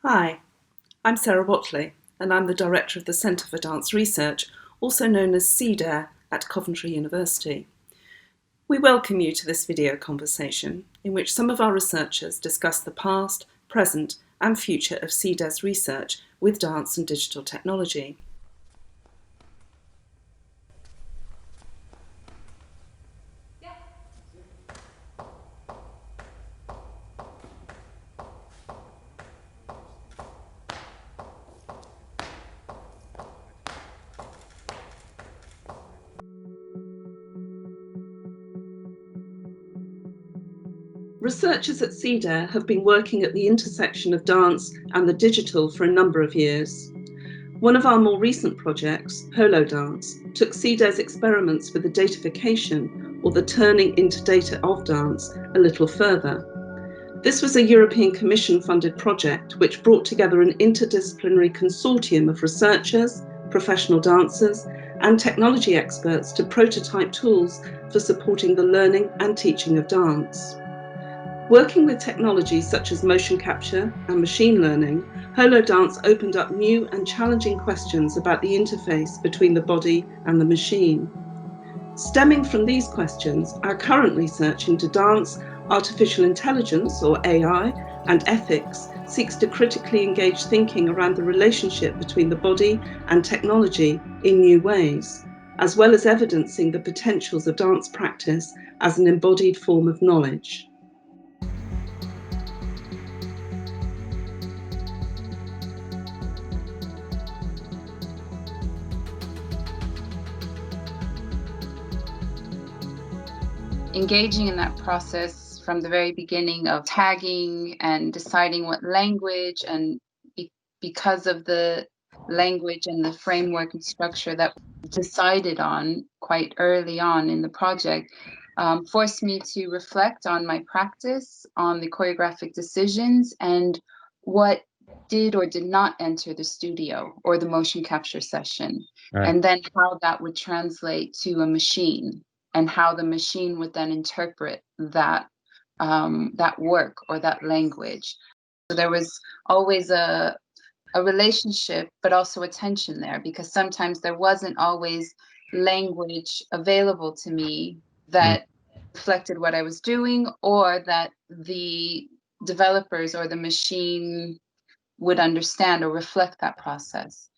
Hi, I'm Sarah Whatley, and I'm the Director of the Centre for Dance Research, also known as cdare at Coventry University. We welcome you to this video conversation in which some of our researchers discuss the past, present and future of cdare's research with dance and digital technology. Researchers at cdare have been working at the intersection of dance and the digital for a number of years. One of our more recent projects, WhoLoDance, took cdare's experiments with the datification, or the turning into data of dance, a little further. This was a European Commission-funded project which brought together an interdisciplinary consortium of researchers, professional dancers, and technology experts to prototype tools for supporting the learning and teaching of dance. Working with technologies such as motion capture and machine learning, WhoLoDance opened up new and challenging questions about the interface between the body and the machine. Stemming from these questions, our current research into dance, artificial intelligence, or AI, and ethics seeks to critically engage thinking around the relationship between the body and technology in new ways, as well as evidencing the potentials of dance practice as an embodied form of knowledge. Engaging in that process from the very beginning of tagging and deciding what language, and because of the language and the framework and structure that we decided on quite early on in the project, forced me to reflect on my practice, on the choreographic decisions, and what did or did not enter the studio or the motion capture session, Right. and then how that would translate to a machine, and how the machine would then interpret that that work or that language. So there was always a relationship, but also a tension there, because sometimes there wasn't always language available to me that reflected what I was doing, or that the developers or the machine would understand or reflect that process.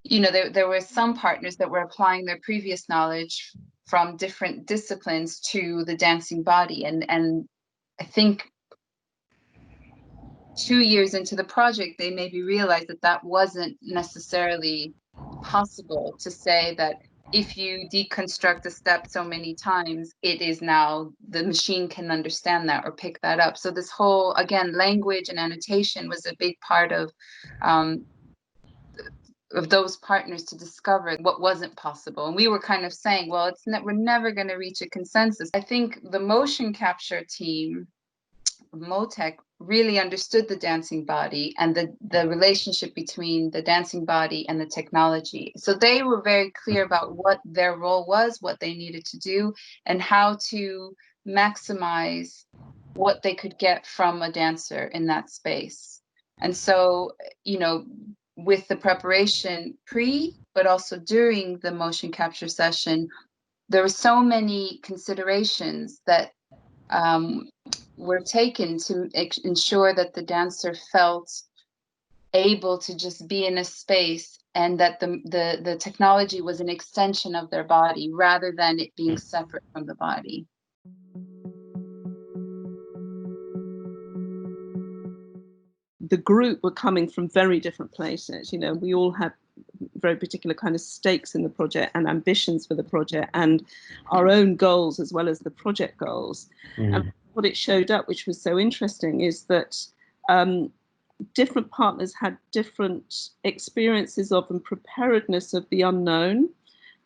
You know, there were some partners that were applying their previous knowledge from different disciplines to the dancing body. And I think 2 years into the project, they maybe realized that that wasn't necessarily possible, to say that if you deconstruct a step so many times, it is now the machine can understand that or pick that up. So this whole, again, language and annotation was a big part of those partners to discover what wasn't possible. And we were kind of saying, well, we're never going to reach a consensus. I think the motion capture team, MoTech, really understood the dancing body and the relationship between the dancing body and the technology. So they were very clear about what their role was, what they needed to do, and how to maximize what they could get from a dancer in that space. And so, you know, with the preparation but also during the motion capture session, there were so many considerations that were taken to ensure that the dancer felt able to just be in a space, and that the technology was an extension of their body rather than it being separate from the body. The group were coming from very different places. You know, we all had very particular kind of stakes in the project and ambitions for the project and our own goals as well as the project goals. And what it showed up, which was so interesting, is that different partners had different experiences of and preparedness of the unknown.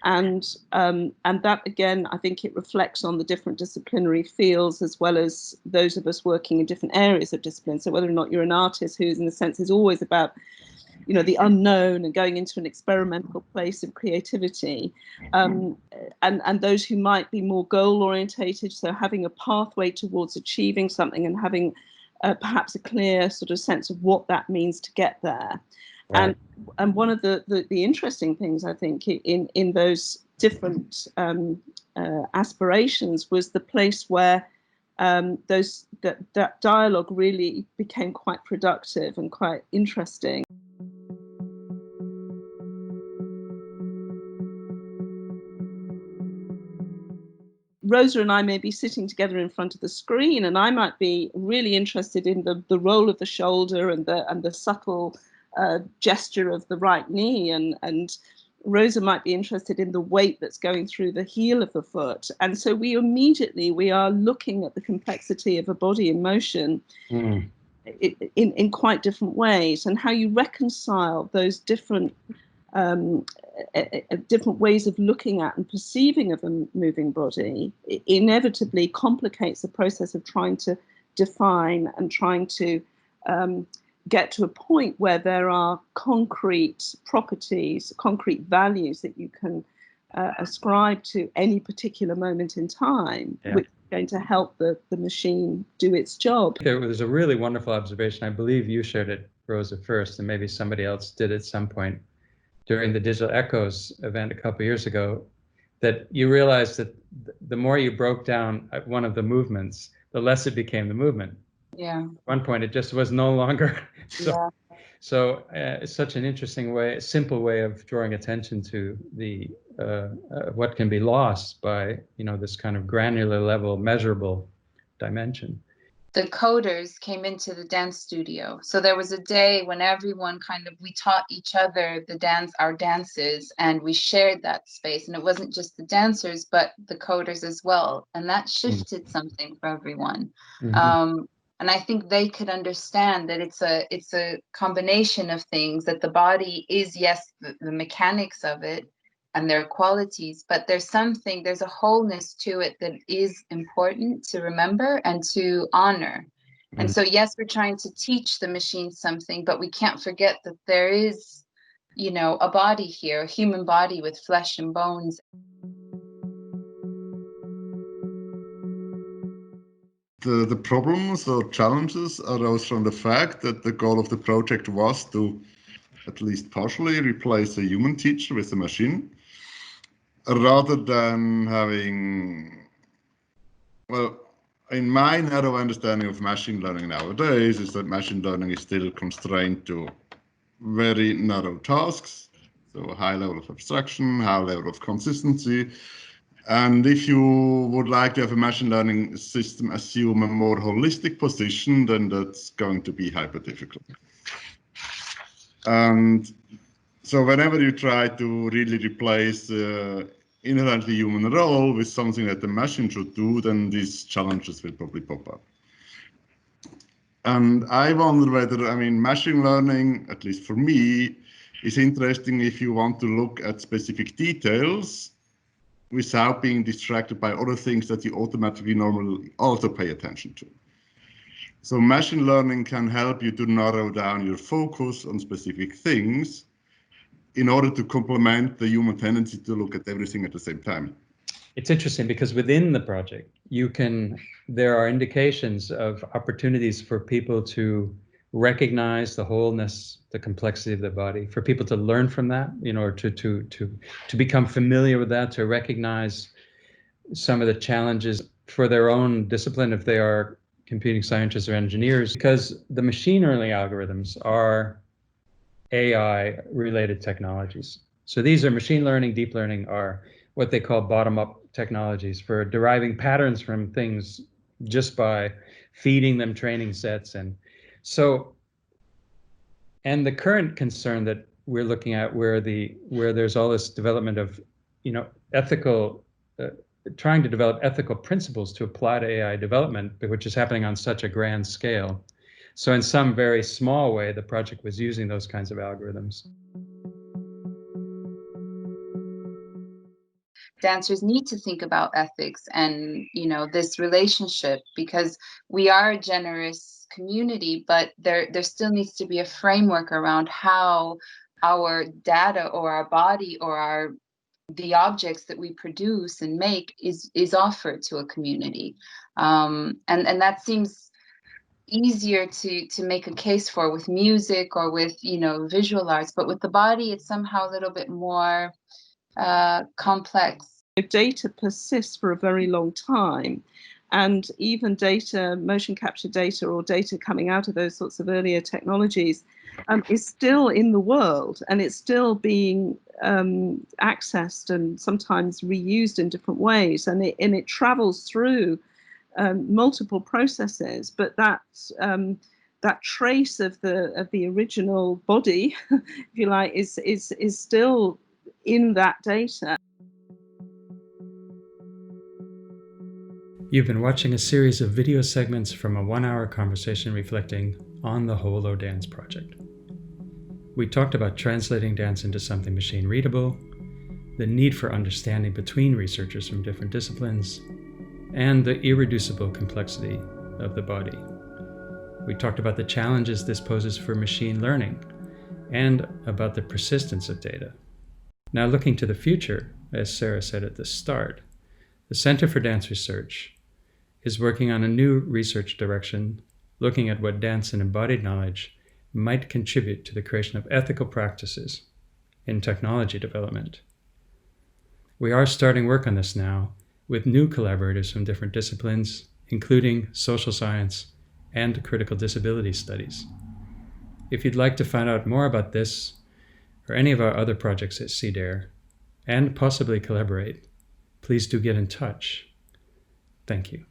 And that, again, I think it reflects on the different disciplinary fields as well as those of us working in different areas of discipline. So whether or not you're an artist, who's in a sense is always about, you know, the unknown and going into an experimental place of creativity, and those who might be more goal orientated, so having a pathway towards achieving something and having perhaps a clear sort of sense of what that means to get there. Right. And one of the interesting things, I think, in those different aspirations was the place where that dialogue really became quite productive and quite interesting. Rosa and I may be sitting together in front of the screen, and I might be really interested in the roll of the shoulder and the subtle gesture of the right knee, and Rosa might be interested in the weight that's going through the heel of the foot. And so we are looking at the complexity of a body in motion in quite different ways, and how you reconcile those different different ways of looking at and perceiving of a moving body inevitably complicates the process of trying to define and trying to get to a point where there are concrete properties, concrete values that you can ascribe to any particular moment in time, which is going to help the machine do its job. There was a really wonderful observation. I believe you shared it, Rosa, first, and maybe somebody else did at some point during the Digital Echoes event a couple of years ago, that you realized that the more you broke down one of the movements, the less it became the movement. Yeah. At one point, it just was no longer. So yeah. it's such an interesting way, a simple way of drawing attention to the what can be lost by this kind of granular level, measurable dimension. The coders came into the dance studio. So there was a day when everyone we taught each other our dances, and we shared that space. And it wasn't just the dancers, but the coders as well. And that shifted something for everyone. Mm-hmm. And I think they could understand that it's a combination of things, that the body is, yes, the mechanics of it and their qualities, but there's a wholeness to it that is important to remember and to honor. And so, yes, we're trying to teach the machine something, but we can't forget that there is, a body here, a human body with flesh and bones. The problems or challenges arose from the fact that the goal of the project was to, at least partially, replace a human teacher with a machine, rather than having, in my narrow understanding of machine learning nowadays, is that machine learning is still constrained to very narrow tasks, so a high level of abstraction, high level of consistency. And if you would like to have a machine learning system assume a more holistic position, then that's going to be hyper difficult. And so whenever you try to really replace inherently human role with something that the machine should do, then these challenges will probably pop up. And I wonder whether, machine learning, at least for me, is interesting if you want to look at specific details without being distracted by other things that you automatically normally also pay attention to. So machine learning can help you to narrow down your focus on specific things in order to complement the human tendency to look at everything at the same time. It's interesting because within the project, there are indications of opportunities for people to recognize the wholeness, the complexity of the body, for people to learn from that, or to become familiar with that, to recognize some of the challenges for their own discipline if they are computing scientists or engineers, because the machine learning algorithms are AI-related technologies. So these are machine learning, deep learning are what they call bottom-up technologies for deriving patterns from things just by feeding them training sets. And the current concern that we're looking at, where there's all this development of, ethical, trying to develop ethical principles to apply to AI development, which is happening on such a grand scale. So in some very small way, the project was using those kinds of algorithms. Dancers need to think about ethics and, this relationship, because we are a generous community, but there still needs to be a framework around how our data or our body or the objects that we produce and make is offered to a community. And that seems, easier to make a case for with music or with, visual arts, but with the body, it's somehow a little bit more complex. Data persists for a very long time, and even data, motion capture data or data coming out of those sorts of earlier technologies is still in the world, and it's still being accessed and sometimes reused in different ways, and it travels through multiple processes, but that trace of the original body, if you like, is still in that data. You've been watching a series of video segments from a 1-hour conversation reflecting on the WhoLoDance project. We talked about translating dance into something machine readable, the need for understanding between researchers from different disciplines, and the irreducible complexity of the body. We talked about the challenges this poses for machine learning and about the persistence of data. Now, looking to the future, as Sarah said at the start, the Center for Dance Research is working on a new research direction, looking at what dance and embodied knowledge might contribute to the creation of ethical practices in technology development. We are starting work on this now with new collaborators from different disciplines, including social science and critical disability studies. If you'd like to find out more about this or any of our other projects at cdare, and possibly collaborate, please do get in touch. Thank you.